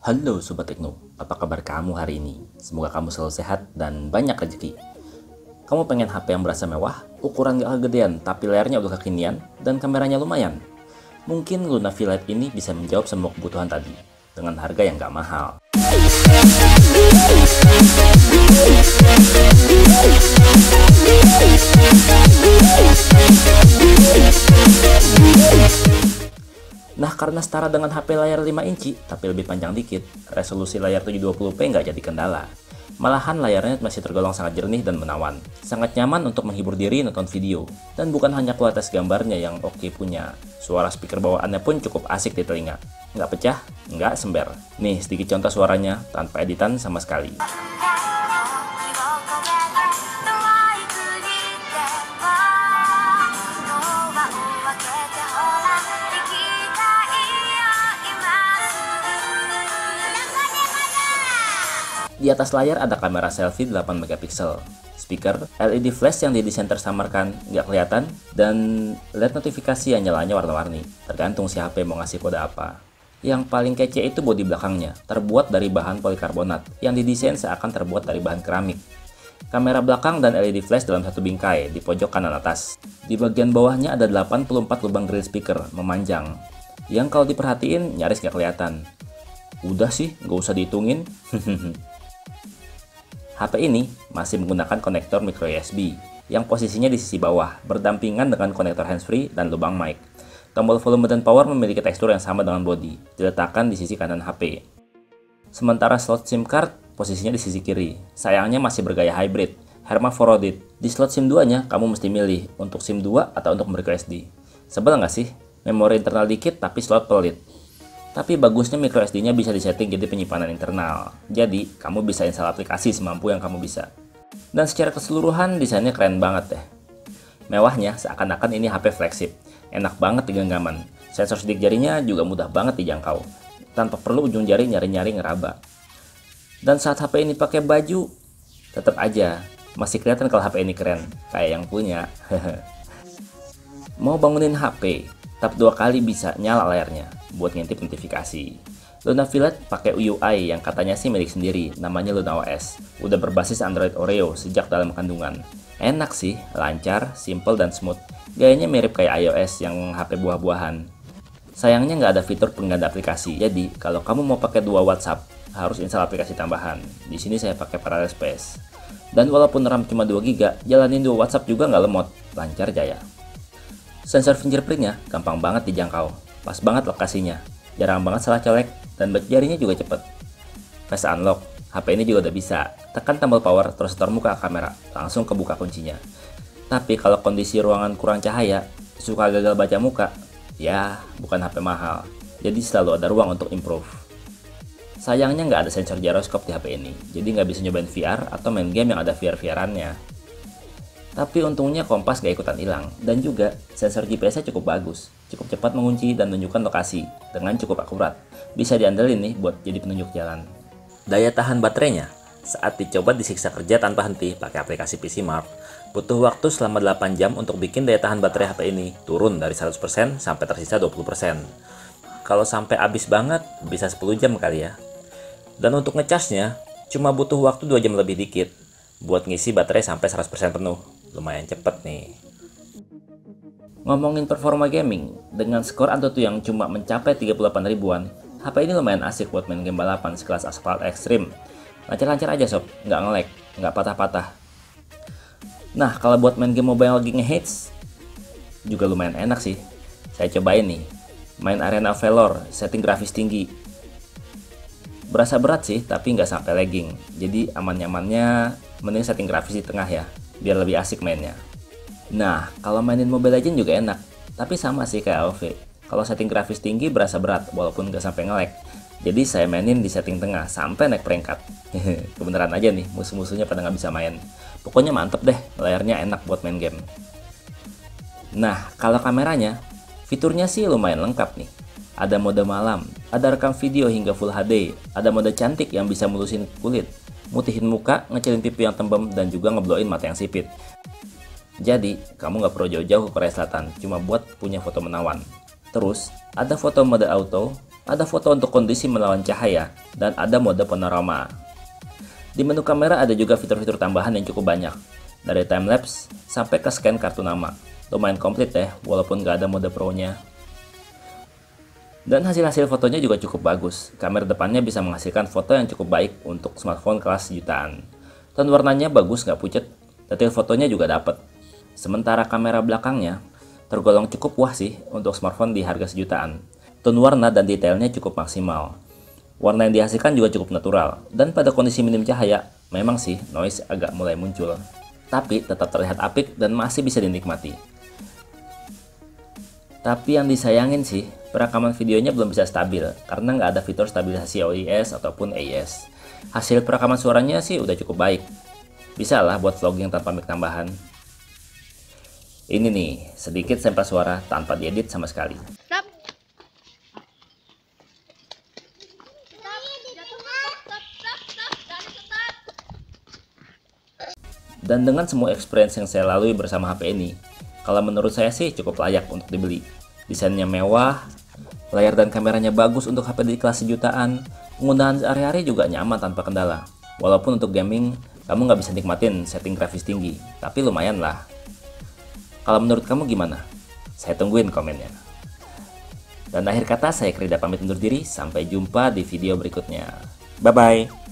Halo Sobat Tekno, apa kabar kamu hari ini? Semoga kamu selalu sehat dan banyak rezeki. Kamu pengen HP yang berasa mewah, ukuran gak kegedean tapi layarnya udah kekinian, dan kameranya lumayan? Mungkin Luna V-Lite ini bisa menjawab semua kebutuhan tadi, dengan harga yang gak mahal. Nah, karena setara dengan HP layar 5 inci, tapi lebih panjang dikit, resolusi layar 720p nggak jadi kendala. Malahan layarnya masih tergolong sangat jernih dan menawan. Sangat nyaman untuk menghibur diri nonton video. Dan bukan hanya kualitas gambarnya yang oke punya, suara speaker bawaannya pun cukup asik di telinga. Nggak pecah, nggak sember. Nih, sedikit contoh suaranya tanpa editan sama sekali. Di atas layar ada kamera selfie 8 megapiksel, speaker, LED flash yang didesain tersamarkan nggak kelihatan, dan LED notifikasi yang nyalanya warna-warni, tergantung si HP mau ngasih kode apa. Yang paling kece itu bodi belakangnya, terbuat dari bahan polikarbonat, yang didesain seakan terbuat dari bahan keramik. Kamera belakang dan LED flash dalam satu bingkai di pojok kanan atas. Di bagian bawahnya ada 84 lubang grill speaker memanjang, yang kalau diperhatiin nyaris nggak kelihatan. Udah sih, nggak usah dihitungin. HP ini masih menggunakan konektor micro USB yang posisinya di sisi bawah, berdampingan dengan konektor handsfree dan lubang mic. Tombol volume dan power memiliki tekstur yang sama dengan bodi, diletakkan di sisi kanan HP. Sementara slot SIM card posisinya di sisi kiri. Sayangnya masih bergaya hybrid, hermaphroditic. Di slot SIM 2-nya, kamu mesti milih untuk SIM 2 atau untuk micro SD. Sebel nggak sih? Memori internal dikit tapi slot pelit. Tapi bagusnya micro SD-nya bisa disetting jadi penyimpanan internal. Jadi, kamu bisa install aplikasi semampu yang kamu bisa. Dan secara keseluruhan, desainnya keren banget deh. Mewahnya, seakan-akan ini HP flagship. Enak banget di genggaman. Sensor sidik jarinya juga mudah banget dijangkau, tanpa perlu ujung jari nyari-nyari ngeraba. Dan saat HP ini pakai baju, tetap aja masih kelihatan kalau HP ini keren, kayak yang punya. Mau bangunin HP, tap 2 kali bisa nyala layarnya buat ngintip notifikasi. Luna V-Lite pakai UI yang katanya sih milik sendiri, namanya Luna OS. Udah berbasis Android Oreo sejak dalam kandungan. Enak sih, lancar, simple dan smooth. Gayanya mirip kayak iOS yang HP buah-buahan. Sayangnya nggak ada fitur pengganda aplikasi. Jadi, kalau kamu mau pakai 2 WhatsApp, harus install aplikasi tambahan. Di sini saya pakai Parallel Space. Dan walaupun RAM cuma 2 GB, jalanin 2 WhatsApp juga nggak lemot, lancar jaya. Sensor fingerprintnya gampang banget dijangkau. Pas banget lokasinya, jarang banget salah colek, dan jarinya juga cepet. Face unlock, HP ini juga udah bisa. Tekan tombol power terus setor muka ke kamera, langsung kebuka kuncinya. Tapi kalau kondisi ruangan kurang cahaya, suka gagal baca muka, ya bukan HP mahal. Jadi selalu ada ruang untuk improve. Sayangnya nggak ada sensor gyroscope di HP ini, jadi nggak bisa nyobain VR atau main game yang ada VR-VRannya. Tapi untungnya kompas gak ikutan hilang, dan juga sensor GPS-nya cukup bagus, cukup cepat mengunci dan menunjukkan lokasi dengan cukup akurat. Bisa diandelin nih buat jadi penunjuk jalan. Daya tahan baterainya saat dicoba disiksa kerja tanpa henti pakai aplikasi PC Mark, butuh waktu selama 8 jam untuk bikin daya tahan baterai HP ini turun dari 100% sampai tersisa 20%. Kalau sampai habis banget, bisa 10 jam kali ya. Dan untuk ngecasnya, cuma butuh waktu 2 jam lebih dikit buat ngisi baterai sampai 100% penuh. Lumayan cepet nih. Ngomongin performa gaming, dengan skor Antutu yang cuma mencapai 38 ribuan, HP ini lumayan asik buat main game balapan sekelas Asphalt Extreme. Lancar-lancar aja sob, nggak nge-lag, nggak patah-patah. Nah, kalau buat main game mobile lagi nge-hits, juga lumayan enak sih. Saya cobain nih, main Arena of Valor, setting grafis tinggi. Berasa berat sih, tapi nggak sampai lagging. Jadi aman-nyamannya, mending setting grafis di tengah ya, biar lebih asik mainnya. Nah, kalau mainin Mobile Legends juga enak, tapi sama sih kayak AoV. Kalau setting grafis tinggi berasa berat, walaupun nggak sampai nge-lag. Jadi saya mainin di setting tengah, sampai naik peringkat. Kebeneran aja nih, musuh-musuhnya pada nggak bisa main. Pokoknya mantep deh, layarnya enak buat main game. Nah, kalau kameranya, fiturnya sih lumayan lengkap nih. Ada mode malam, ada rekam video hingga Full HD, ada mode cantik yang bisa mulusin kulit, mutihin muka, ngecilin pipi yang tembem, dan juga ngebloin mata yang sipit. Jadi, kamu nggak perlu jauh-jauh ke Korea Selatan, cuma buat punya foto menawan. Terus, ada foto mode auto, Ada foto untuk kondisi melawan cahaya, dan ada mode panorama. Di menu kamera ada juga fitur-fitur tambahan yang cukup banyak, dari timelapse sampai ke scan kartu nama. Lumayan komplit ya, walaupun nggak ada mode pro-nya. Dan hasil-hasil fotonya juga cukup bagus. Kamera depannya bisa menghasilkan foto yang cukup baik untuk smartphone kelas jutaan. Tone warnanya bagus, nggak pucat. Detail fotonya juga dapet. Sementara kamera belakangnya tergolong cukup wah sih untuk smartphone di harga sejutaan. Tone warna dan detailnya cukup maksimal. Warna yang dihasilkan juga cukup natural. Dan pada kondisi minim cahaya, memang sih noise agak mulai muncul. Tapi tetap terlihat apik dan masih bisa dinikmati. Tapi yang disayangin sih, perekaman videonya belum bisa stabil karena nggak ada fitur stabilisasi OIS ataupun AIS. Hasil perekaman suaranya sih udah cukup baik. Bisa lah buat vlogging tanpa mic tambahan. Ini nih, sedikit sampel suara tanpa diedit sama sekali. Stop. Dan dengan semua experience yang saya lalui bersama HP ini, kalau menurut saya sih cukup layak untuk dibeli. Desainnya mewah, layar dan kameranya bagus untuk HP di kelas sejutaan, penggunaan sehari-hari juga nyaman tanpa kendala. Walaupun untuk gaming, kamu nggak bisa nikmatin setting grafis tinggi, tapi lumayan lah. Kalau menurut kamu gimana? Saya tungguin komennya. Dan akhir kata, saya Krida pamit undur diri, sampai jumpa di video berikutnya. Bye-bye!